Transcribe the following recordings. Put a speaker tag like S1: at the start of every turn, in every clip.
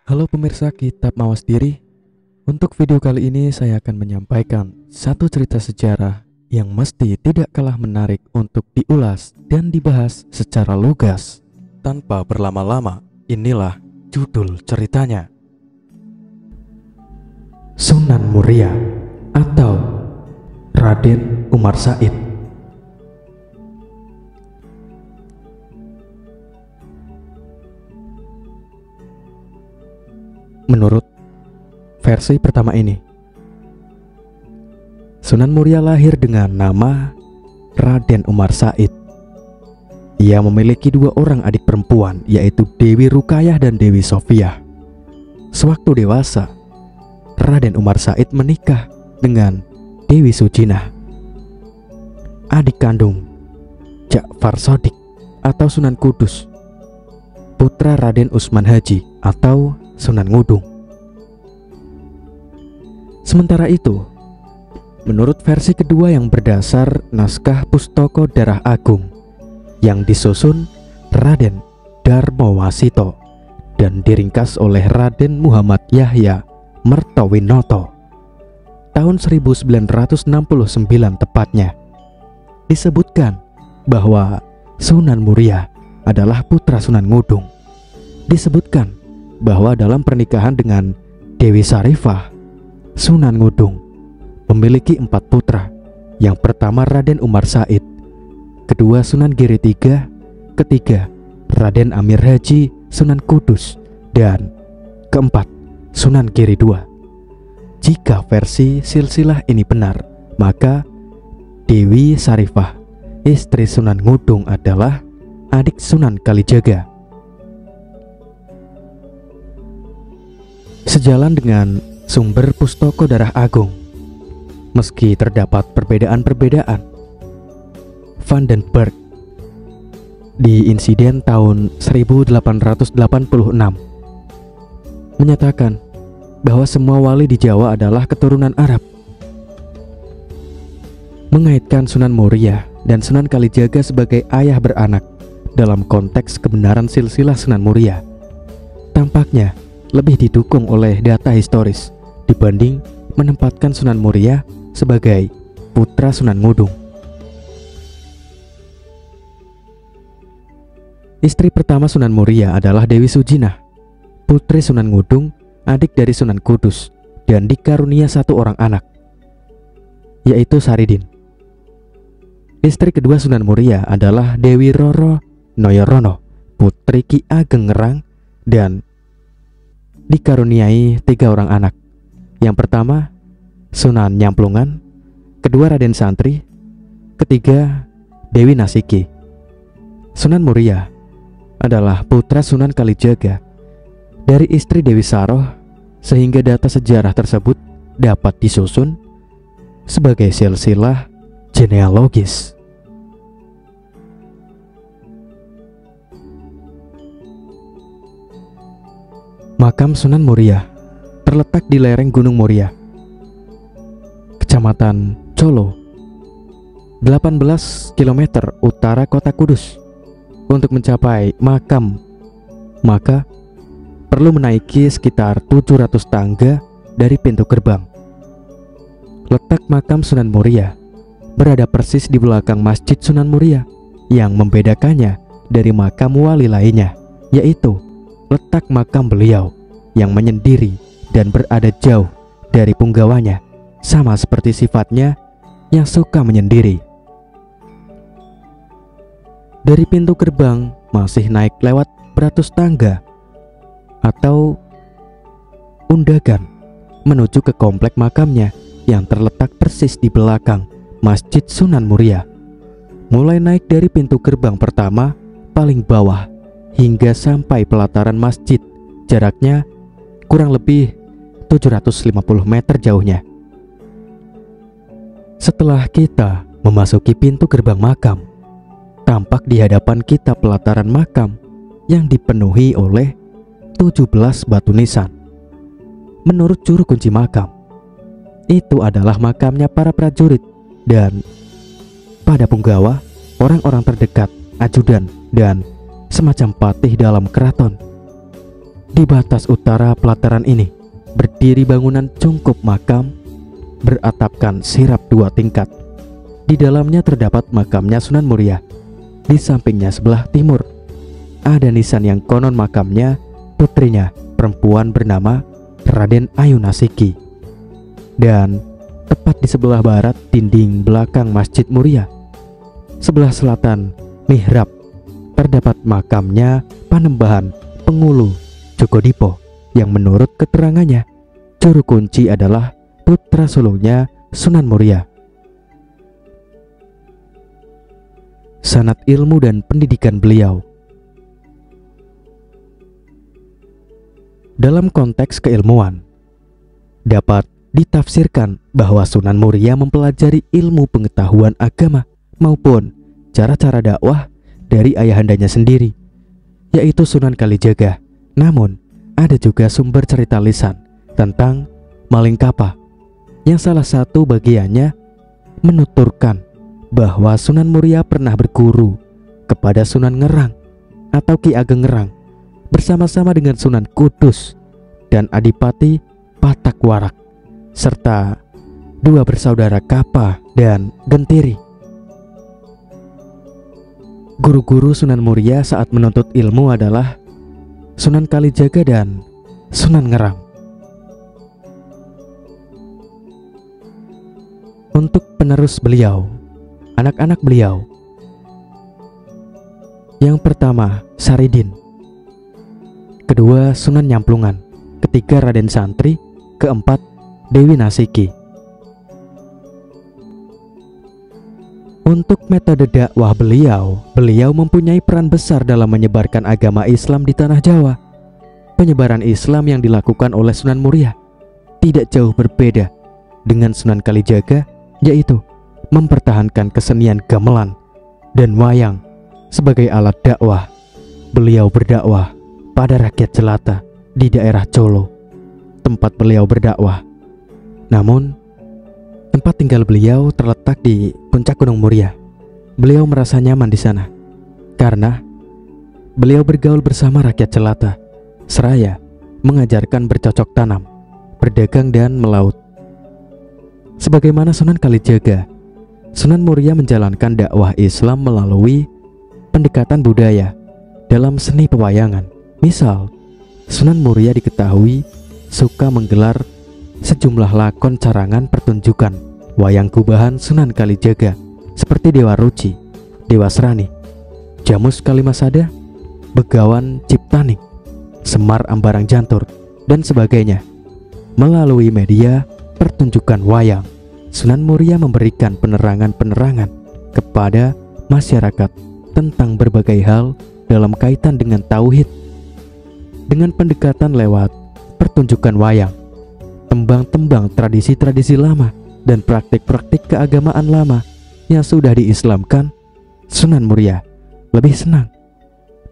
S1: Halo pemirsa Kitab Mawas Diri. Untuk video kali ini saya akan menyampaikan satu cerita sejarah yang mesti tidak kalah menarik untuk diulas dan dibahas secara lugas. Tanpa berlama-lama, inilah judul ceritanya. Sunan Muria atau Raden Umar Said. Menurut versi pertama ini, Sunan Muria lahir dengan nama Raden Umar Said. Ia memiliki dua orang adik perempuan, yaitu Dewi Rukayah dan Dewi Sofiah. Sewaktu dewasa, Raden Umar Said menikah dengan Dewi Sujinah, adik kandung Ja'far Shadiq atau Sunan Kudus, putra Raden Usman Haji atau Sunan Ngudung. Sementara itu, menurut versi kedua yang berdasar naskah Pustaka Darah Agung yang disusun Raden Darmawasito dan diringkas oleh Raden Muhammad Yahya Mertowinoto tahun 1969 tepatnya, disebutkan bahwa Sunan Muria adalah putra Sunan Ngudung. Disebutkan bahwa dalam pernikahan dengan Dewi Sarifah, Sunan Ngudung memiliki 4 putra. Yang pertama Raden Umar Said, kedua Sunan Giri III, ketiga Raden Amir Haji Sunan Kudus, dan keempat Sunan Giri II. Jika versi silsilah ini benar, maka Dewi Sarifah, istri Sunan Ngudung, adalah adik Sunan Kalijaga. Sejalan dengan sumber Pustaka Darah Agung, meski terdapat perbedaan-perbedaan, Vandenberg di insiden tahun 1886 menyatakan bahwa semua wali di Jawa adalah keturunan Arab. Mengaitkan Sunan Muria dan Sunan Kalijaga sebagai ayah beranak dalam konteks kebenaran silsilah Sunan Muria tampaknya lebih didukung oleh data historis dibanding menempatkan Sunan Muria sebagai putra Sunan Ngudung. Istri pertama Sunan Muria adalah Dewi Sujinah, putri Sunan Ngudung, adik dari Sunan Kudus, dan dikarunia 1 orang anak, yaitu Saridin. Istri kedua Sunan Muria adalah Dewi Roro Noyorono, putri Ki Ageng Ngerang, dan dikaruniai 3 orang anak. Yang pertama Sunan Nyamplungan, kedua Raden Santri, ketiga Dewi Nasiki. Sunan Muria adalah putra Sunan Kalijaga dari istri Dewi Saroh, sehingga data sejarah tersebut dapat disusun sebagai silsilah genealogis. Makam Sunan Muria terletak di lereng Gunung Muria, Kecamatan Colo, 18 km utara kota Kudus. Untuk mencapai makam, maka perlu menaiki sekitar 700 tangga dari pintu gerbang. Letak makam Sunan Muria berada persis di belakang Masjid Sunan Muria. Yang membedakannya dari makam wali lainnya, yaitu letak makam beliau yang menyendiri dan berada jauh dari punggawanya, sama seperti sifatnya yang suka menyendiri. Dari pintu gerbang masih naik lewat beratus tangga atau undagan menuju ke komplek makamnya yang terletak persis di belakang Masjid Sunan Muria. Mulai naik dari pintu gerbang pertama paling bawah hingga sampai pelataran masjid, jaraknya kurang lebih 750 meter jauhnya. Setelah kita memasuki pintu gerbang makam, tampak di hadapan kita pelataran makam yang dipenuhi oleh 17 batu nisan. Menurut juru kunci makam, itu adalah makamnya para prajurit dan pada punggawa, orang-orang terdekat, ajudan, dan semacam patih dalam keraton. Di batas utara pelataran ini berdiri bangunan cungkup makam beratapkan sirap 2 tingkat. Di dalamnya terdapat makamnya Sunan Muria. Di sampingnya sebelah timur ada nisan yang konon makamnya putrinya perempuan bernama Raden Ayu Nasiki. Dan tepat di sebelah barat dinding belakang Masjid Muria, sebelah selatan mihrab, terdapat makamnya Panembahan Pengulu Jogodipo yang menurut keterangannya juru kunci adalah putra sulungnya Sunan Muria. Sanad ilmu dan pendidikan beliau. Dalam konteks keilmuan, dapat ditafsirkan bahwa Sunan Muria mempelajari ilmu pengetahuan agama maupun cara-cara dakwah dari ayahandanya sendiri, yaitu Sunan Kalijaga. Namun, ada juga sumber cerita lisan tentang Malingkapa, yang salah satu bagiannya menuturkan bahwa Sunan Muria pernah berguru kepada Sunan Ngerang atau Ki Ageng Ngerang bersama-sama dengan Sunan Kudus dan Adipati Patakwarak, serta 2 bersaudara Kapa dan Gentiri. Guru-guru Sunan Muria saat menuntut ilmu adalah Sunan Kalijaga dan Sunan Ngerang. Untuk penerus beliau, anak-anak beliau, yang pertama Saridin, kedua Sunan Nyamplungan, ketiga Raden Santri, keempat Dewi Nasiki. Untuk metode dakwah beliau mempunyai peran besar dalam menyebarkan agama Islam di tanah Jawa. Penyebaran Islam yang dilakukan oleh Sunan Muria tidak jauh berbeda dengan Sunan Kalijaga, yaitu mempertahankan kesenian gamelan dan wayang sebagai alat dakwah. Beliau berdakwah pada rakyat jelata di daerah Colo, tempat beliau berdakwah. Namun, tempat tinggal beliau terletak di puncak Gunung Muria. Beliau merasa nyaman di sana karena beliau bergaul bersama rakyat jelata, seraya mengajarkan bercocok tanam, berdagang dan melaut. Sebagaimana Sunan Kalijaga, Sunan Muria menjalankan dakwah Islam melalui pendekatan budaya dalam seni pewayangan. Misal, Sunan Muria diketahui suka menggelar sejumlah lakon carangan pertunjukan wayang gubahan Sunan Kalijaga seperti Dewa Ruci, Dewa Serani, Jamus Kalimasada, Begawan Ciptaning, Semar Ambarang Jantur, dan sebagainya. Melalui media pertunjukan wayang, Sunan Muria memberikan penerangan-penerangan kepada masyarakat tentang berbagai hal dalam kaitan dengan tauhid. Dengan pendekatan lewat pertunjukan wayang, tembang-tembang tradisi-tradisi lama dan praktik-praktik keagamaan lama yang sudah diislamkan, Sunan Muria lebih senang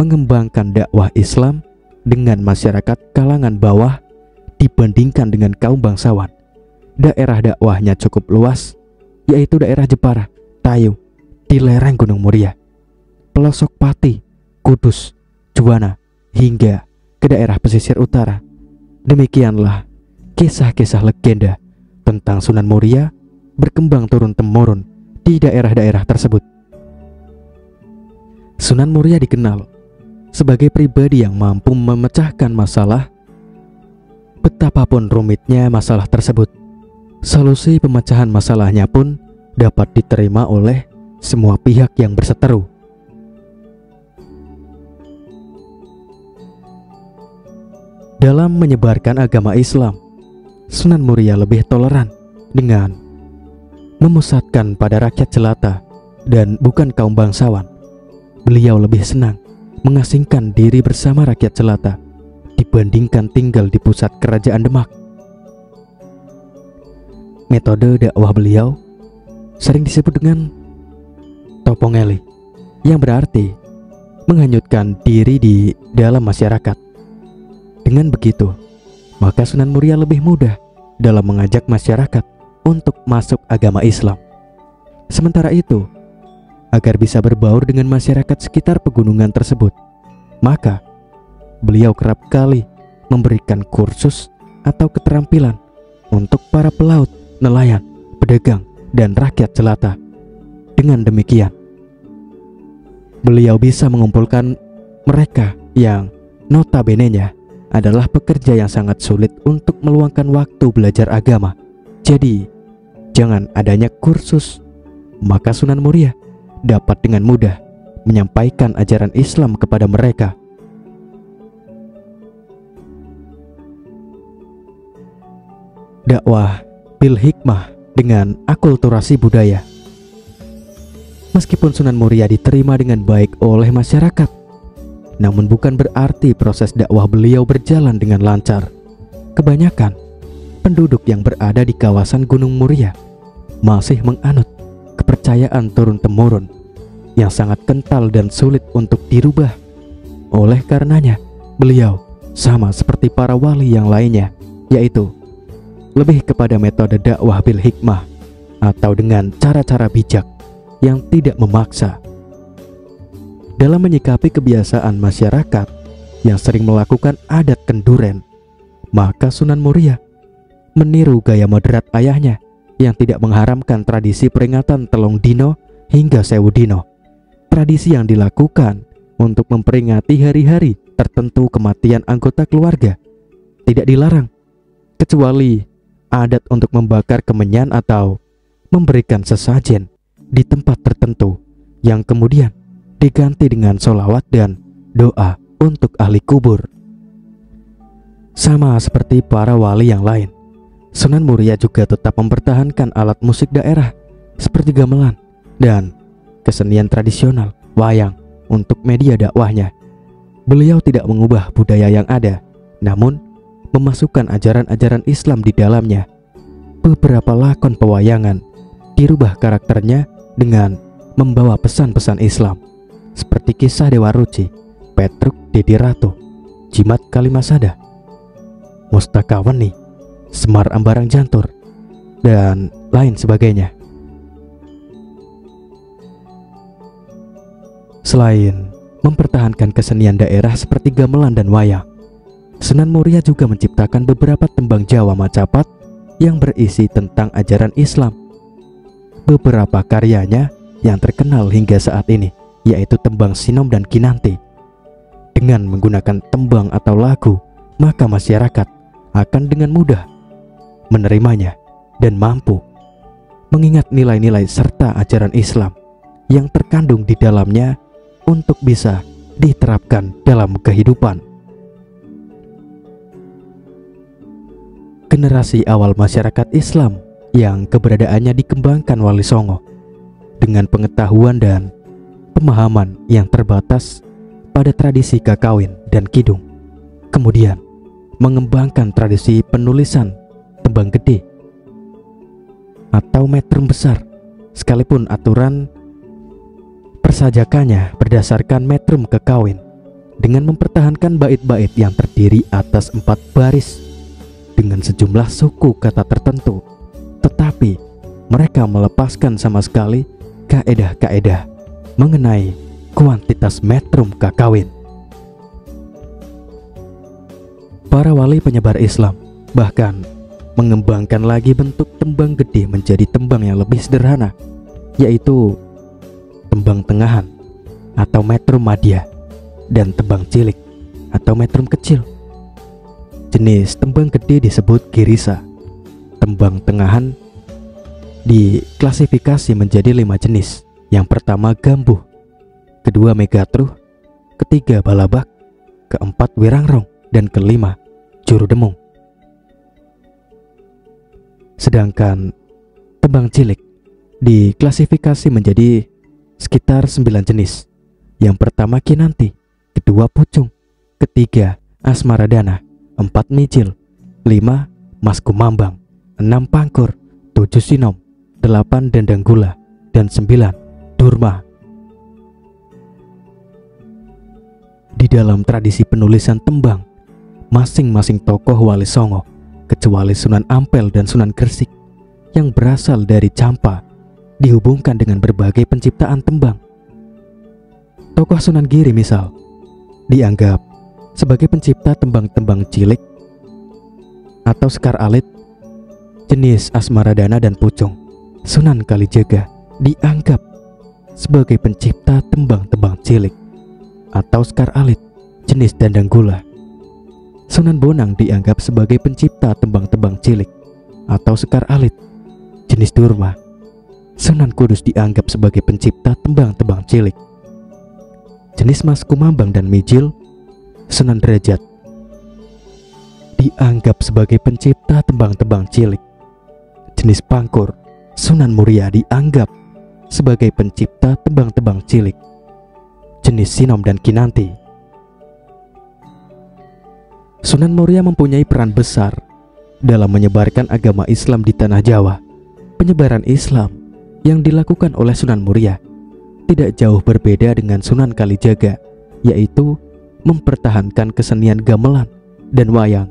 S1: mengembangkan dakwah Islam dengan masyarakat kalangan bawah dibandingkan dengan kaum bangsawan. Daerah dakwahnya cukup luas, yaitu daerah Jepara, Tayu, di lereng Gunung Muria, pelosok Pati, Kudus, Juwana, hingga ke daerah pesisir utara. Demikianlah kisah-kisah legenda tentang Sunan Muria berkembang turun-temurun di daerah-daerah tersebut. Sunan Muria dikenal sebagai pribadi yang mampu memecahkan masalah. Betapapun rumitnya masalah tersebut, solusi pemecahan masalahnya pun dapat diterima oleh semua pihak yang berseteru. Dalam menyebarkan agama Islam, Sunan Muria lebih toleran dengan memusatkan pada rakyat jelata dan bukan kaum bangsawan. Beliau lebih senang mengasingkan diri bersama rakyat jelata dibandingkan tinggal di pusat kerajaan Demak. Metode dakwah beliau sering disebut dengan topongeli, yang berarti menghanyutkan diri di dalam masyarakat. Dengan begitu, maka Sunan Muria lebih mudah dalam mengajak masyarakat untuk masuk agama Islam. Sementara itu, agar bisa berbaur dengan masyarakat sekitar pegunungan tersebut, maka beliau kerap kali memberikan kursus atau keterampilan untuk para pelaut, nelayan, pedagang, dan rakyat jelata. Dengan demikian, beliau bisa mengumpulkan mereka yang notabene-nya adalah pekerja yang sangat sulit untuk meluangkan waktu belajar agama. Jadi, jangan adanya kursus, maka Sunan Muria dapat dengan mudah menyampaikan ajaran Islam kepada mereka. Dakwah bil hikmah dengan akulturasi budaya. Meskipun Sunan Muria diterima dengan baik oleh masyarakat, namun bukan berarti proses dakwah beliau berjalan dengan lancar. Kebanyakan penduduk yang berada di kawasan Gunung Muria masih menganut kepercayaan turun-temurun yang sangat kental dan sulit untuk dirubah. Oleh karenanya, beliau sama seperti para wali yang lainnya, yaitu lebih kepada metode dakwah bil hikmah atau dengan cara-cara bijak yang tidak memaksa. Dalam menyikapi kebiasaan masyarakat yang sering melakukan adat kenduren, maka Sunan Muria meniru gaya moderat ayahnya yang tidak mengharamkan tradisi peringatan telung dino hingga sewu dino. Tradisi yang dilakukan untuk memperingati hari-hari tertentu kematian anggota keluarga tidak dilarang, kecuali adat untuk membakar kemenyan atau memberikan sesajen di tempat tertentu yang kemudian diganti dengan sholawat dan doa untuk ahli kubur. Sama seperti para wali yang lain, Sunan Muria juga tetap mempertahankan alat musik daerah seperti gamelan dan kesenian tradisional wayang untuk media dakwahnya. Beliau tidak mengubah budaya yang ada, namun memasukkan ajaran-ajaran Islam di dalamnya. Beberapa lakon pewayangan dirubah karakternya dengan membawa pesan-pesan Islam, seperti kisah Dewa Ruci, Petruk Dedi Ratu, Jimat Kalimasada, Mustakaweni, Semar Ambarang Jantur, dan lain sebagainya. Selain mempertahankan kesenian daerah seperti gamelan dan wayang, Sunan Muria juga menciptakan beberapa tembang Jawa Macapat yang berisi tentang ajaran Islam. Beberapa karyanya yang terkenal hingga saat ini yaitu tembang Sinom dan Kinanti. Dengan menggunakan tembang atau lagu, maka masyarakat akan dengan mudah menerimanya dan mampu mengingat nilai-nilai serta ajaran Islam yang terkandung di dalamnya untuk bisa diterapkan dalam kehidupan. Generasi awal masyarakat Islam yang keberadaannya dikembangkan Wali Songo dengan pengetahuan dan pemahaman yang terbatas pada tradisi kakawin dan kidung, kemudian mengembangkan tradisi penulisan tembang gede atau metrum besar, sekalipun aturan persajakannya berdasarkan metrum kekawin, dengan mempertahankan bait-bait yang terdiri atas 4 baris dengan sejumlah suku kata tertentu, tetapi mereka melepaskan sama sekali kaedah-kaedah mengenai kuantitas metrum kakawin. Para wali penyebar Islam bahkan mengembangkan lagi bentuk tembang gede menjadi tembang yang lebih sederhana, yaitu tembang tengahan atau metrum madya dan tembang cilik atau metrum kecil. Jenis tembang gede disebut girisa. Tembang tengahan diklasifikasi menjadi 5 jenis. Yang pertama gambuh, kedua megatruh, ketiga balabak, keempat wirangrong, dan kelima juru demung. Sedangkan tembang cilik diklasifikasi menjadi sekitar 9 jenis. Yang pertama kinanti, kedua pucung, ketiga asmaradana, 4 mijil, 5 mas kumambang, 6 pangkur, 7 sinom, 8 dendang gula, dan 9 durma. Di dalam tradisi penulisan tembang, masing-masing tokoh Wali Songo, kecuali Sunan Ampel dan Sunan Gresik yang berasal dari Campa, dihubungkan dengan berbagai penciptaan tembang. Tokoh Sunan Giri misal dianggap sebagai pencipta tembang-tembang cilik atau sekar alit jenis Asmaradana dan Pucung, Sunan Kalijaga dianggap sebagai pencipta tembang-tembang cilik atau sekar alit jenis Dandang Gula. Sunan Bonang dianggap sebagai pencipta tembang-tembang cilik atau sekar alit jenis Durma. Sunan Kudus dianggap sebagai pencipta tembang-tembang cilik jenis Mas Kumambang dan Mijil. Sunan Derajat dianggap sebagai pencipta tembang-tembang cilik jenis Pangkur. Sunan Muria dianggap sebagai pencipta tembang-tembang cilik jenis Sinom dan Kinanti. Sunan Muria mempunyai peran besar dalam menyebarkan agama Islam di tanah Jawa. Penyebaran Islam yang dilakukan oleh Sunan Muria tidak jauh berbeda dengan Sunan Kalijaga, yaitu mempertahankan kesenian gamelan dan wayang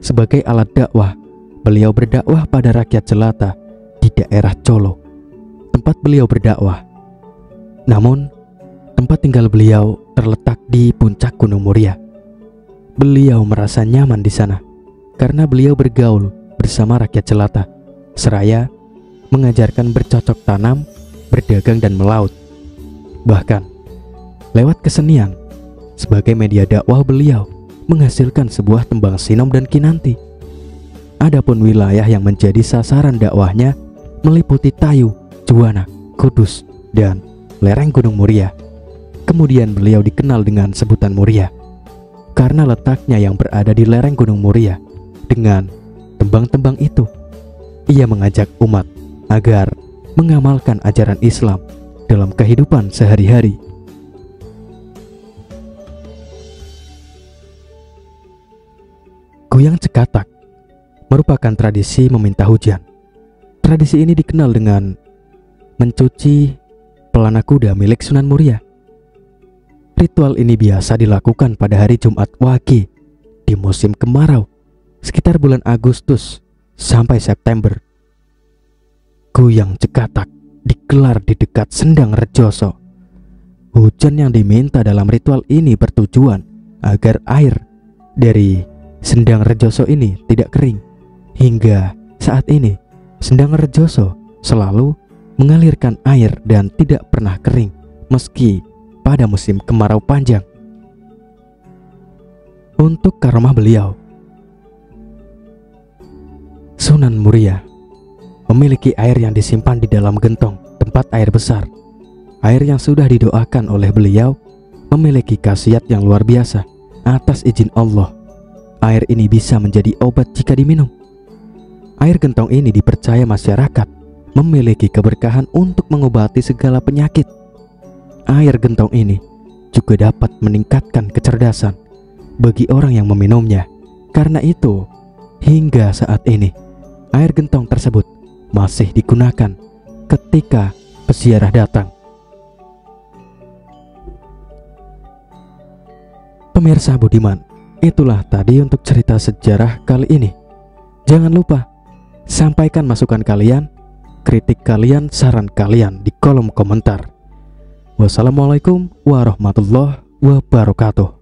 S1: sebagai alat dakwah. Beliau berdakwah pada rakyat jelata di daerah Colo, tempat beliau berdakwah. Namun, tempat tinggal beliau terletak di puncak Gunung Muria. Beliau merasa nyaman di sana karena beliau bergaul bersama rakyat jelata, seraya mengajarkan bercocok tanam, berdagang dan melaut. Bahkan, lewat kesenian sebagai media dakwah beliau menghasilkan sebuah tembang Sinom dan Kinanti. Adapun wilayah yang menjadi sasaran dakwahnya meliputi Tayu, Juwana, Kudus, dan lereng Gunung Muria. Kemudian beliau dikenal dengan sebutan Muria karena letaknya yang berada di lereng Gunung Muria. Dengan tembang-tembang itu, ia mengajak umat agar mengamalkan ajaran Islam dalam kehidupan sehari-hari. Goyang Cekatak merupakan tradisi meminta hujan. Tradisi ini dikenal dengan mencuci pelana kuda milik Sunan Muria. Ritual ini biasa dilakukan pada hari Jumat Wage di musim kemarau, sekitar bulan Agustus sampai September. Goyang Cekatak digelar di dekat Sendang Rejoso. Hujan yang diminta dalam ritual ini bertujuan agar air dari Sendang Rejoso ini tidak kering. Hingga saat ini, Sendang Rejoso selalu mengalirkan air dan tidak pernah kering meski pada musim kemarau panjang. Untuk karomah beliau, Sunan Muria memiliki air yang disimpan di dalam gentong tempat air besar. Air yang sudah didoakan oleh beliau memiliki khasiat yang luar biasa. Atas izin Allah, air ini bisa menjadi obat jika diminum. Air gentong ini dipercaya masyarakat memiliki keberkahan untuk mengobati segala penyakit. Air gentong ini juga dapat meningkatkan kecerdasan bagi orang yang meminumnya. Karena itu, hingga saat ini, air gentong tersebut masih digunakan ketika peziarah datang. Pemirsa budiman, itulah tadi untuk cerita sejarah kali ini. Jangan lupa sampaikan masukan kalian, kritik kalian, saran kalian di kolom komentar. Wassalamualaikum warahmatullahi wabarakatuh.